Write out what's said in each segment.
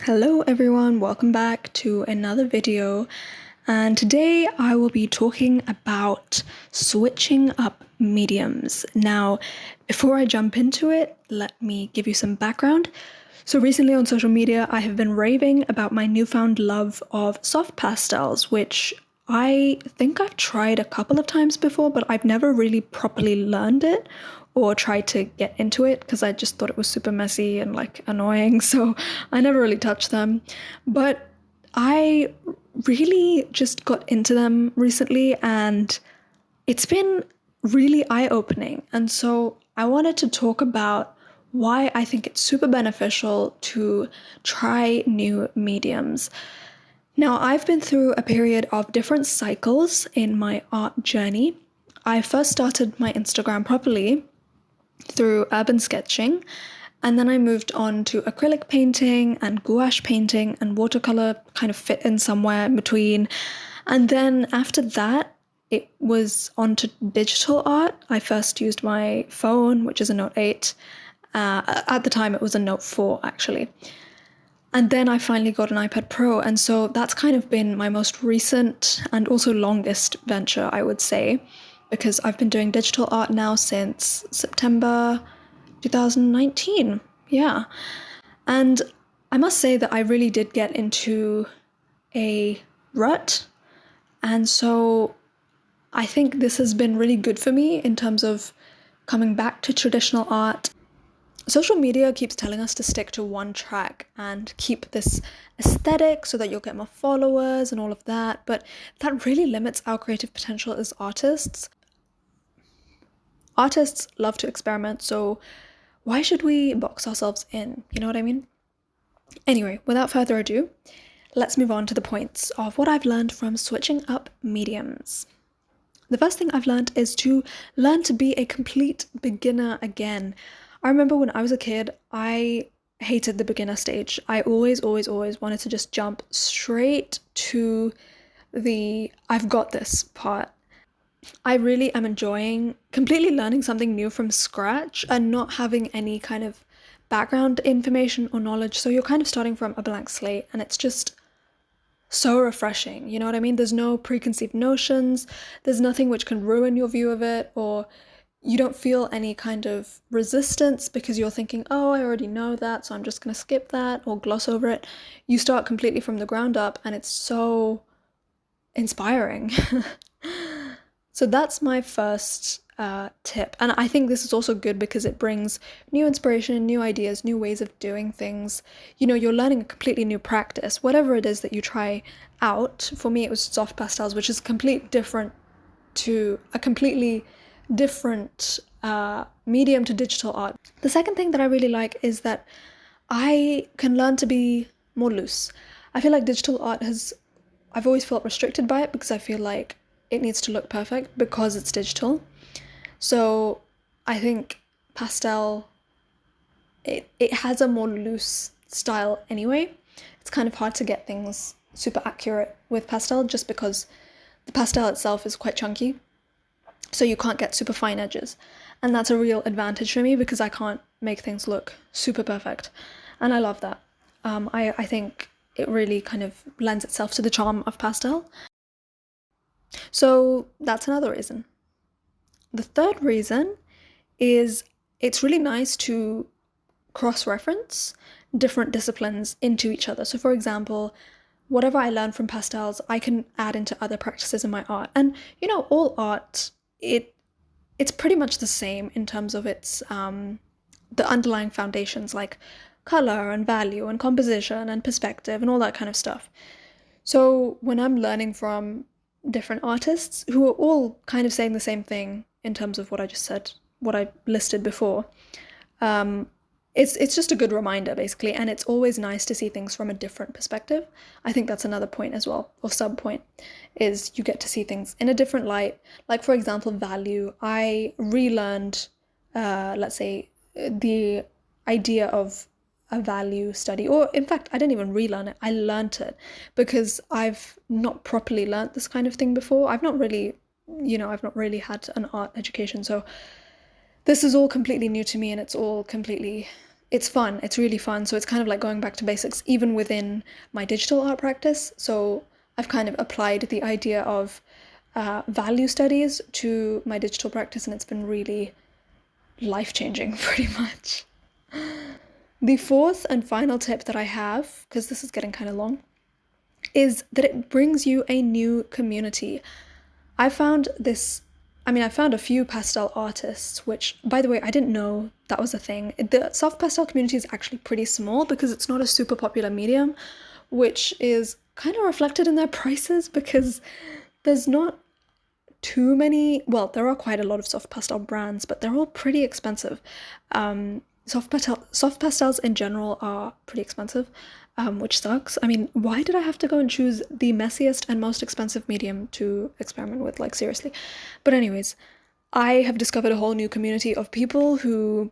Hello everyone, welcome back to another video. And today I will be talking about switching up mediums. Now, before I jump into it, let me give you some background. So recently on social media, I have been raving about my newfound love of soft pastels, which I think I've tried a couple of times before, but I've never really properly learned it or tried to get into it because I just thought it was super messy and annoying. So I never really touched them. But I really just got into them recently and it's been really eye-opening. And so I wanted to talk about why I think it's super beneficial to try new mediums. Now, I've been through a period of different cycles in my art journey. I first started my Instagram properly through urban sketching, and then I moved on to acrylic painting and gouache painting, and watercolor kind of fit in somewhere in between. And then after that, it was on to digital art. I first used my phone, which is a Note 8. At the time, it was a Note 4, actually. And then I finally got an iPad Pro. And so that's kind of been my most recent and also longest venture, I would say, because I've been doing digital art now since September 2019. Yeah. And I must say that I really did get into a rut. And so I think this has been really good for me in terms of coming back to traditional art. Social media keeps telling us to stick to one track and keep this aesthetic so that you'll get more followers and all of that, but that really limits our creative potential as artists. Artists love to experiment, so why should we box ourselves in? You know what I mean? Anyway, without further ado, let's move on to the points of what I've learned from switching up mediums. The first thing I've learned is to learn to be a complete beginner again. I remember when I was a kid, I hated the beginner stage. I always wanted to just jump straight to the I've got this part. I really am enjoying completely learning something new from scratch and not having any kind of background information or knowledge. So you're kind of starting from a blank slate and it's just so refreshing. You know what I mean? There's no preconceived notions. There's nothing which can ruin your view of it, or you don't feel any kind of resistance because you're thinking, oh, I already know that, so I'm just going to skip that or gloss over it. You start completely from the ground up and it's so inspiring. So that's my first tip. And I think this is also good because it brings new inspiration, new ideas, new ways of doing things. You know, you're learning a completely new practice, whatever it is that you try out. For me, it was soft pastels, which is completely different medium to digital art. The second thing that I really like is that I can learn to be more loose. I feel like digital art I've always felt restricted by it because I feel like it needs to look perfect because it's digital. So I think pastel, it has a more loose style anyway. It's kind of hard to get things super accurate with pastel just because the pastel itself is quite chunky. So you can't get super fine edges. And that's a real advantage for me because I can't make things look super perfect. And I love that. I think it really kind of lends itself to the charm of pastel. So that's another reason. The third reason is it's really nice to cross-reference different disciplines into each other. So for example, whatever I learn from pastels, I can add into other practices in my art. And you know, all art, it's pretty much the same in terms of its the underlying foundations like color and value and composition and perspective and all that kind of stuff. So when I'm learning from different artists who are all kind of saying the same thing in terms of what I just said, what I listed before, um, it's just a good reminder basically, and it's always nice to see things from a different perspective. I think that's another point as well, or sub point, is you get to see things in a different light. Like for example, value. I relearned, let's say, the idea of a value study, or in fact, I didn't even relearn it. I learned it because I've not properly learned this kind of thing before. I've not really had an art education, so this is all completely new to me and it's all completely it's fun. It's really fun. So it's kind of like going back to basics, even within my digital art practice. So I've kind of applied the idea of value studies to my digital practice, and it's been really life-changing, pretty much. The fourth and final tip that I have, because this is getting kind of long, is that it brings you a new community. I found a few pastel artists, which, by the way, I didn't know that was a thing. The soft pastel community is actually pretty small because it's not a super popular medium, which is kind of reflected in their prices because there's not too many, well, there are quite a lot of soft pastel brands, but they're all pretty expensive. Soft pastels in general are pretty expensive, which sucks. I mean, why did I have to go and choose the messiest and most expensive medium to experiment with? Like, seriously. But anyways, I have discovered a whole new community of people who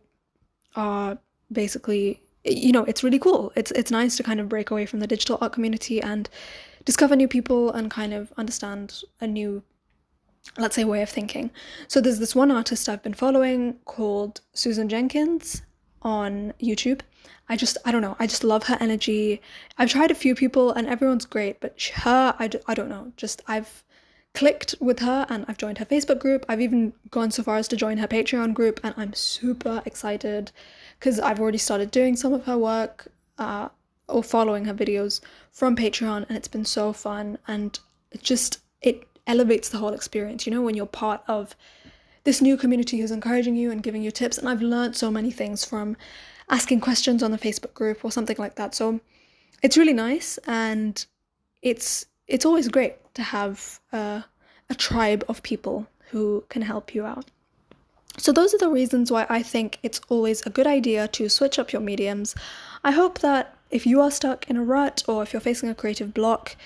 are basically, it's really cool. It's nice to kind of break away from the digital art community and discover new people and kind of understand a new, let's say, way of thinking. So there's this one artist I've been following called Susan Jenkins on YouTube. I don't know, I just love her energy. I've tried a few people and everyone's great, but her, I don't know, just I've clicked with her and I've joined her Facebook group. I've even gone so far as to join her Patreon group, and I'm super excited because I've already started doing some of her work or following her videos from Patreon, and it's been so fun, and it elevates the whole experience, when you're part of this new community who's encouraging you and giving you tips. And I've learned so many things from asking questions on the Facebook group or something like that. So it's really nice, and it's always great to have a tribe of people who can help you out. So those are the reasons why I think it's always a good idea to switch up your mediums. I hope that if you are stuck in a rut or if you're facing a creative block,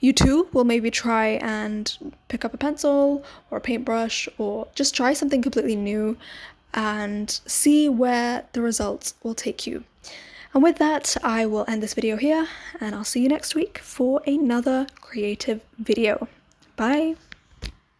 you too will maybe try and pick up a pencil or a paintbrush or just try something completely new and see where the results will take you. And with that, I will end this video here, and I'll see you next week for another creative video. Bye!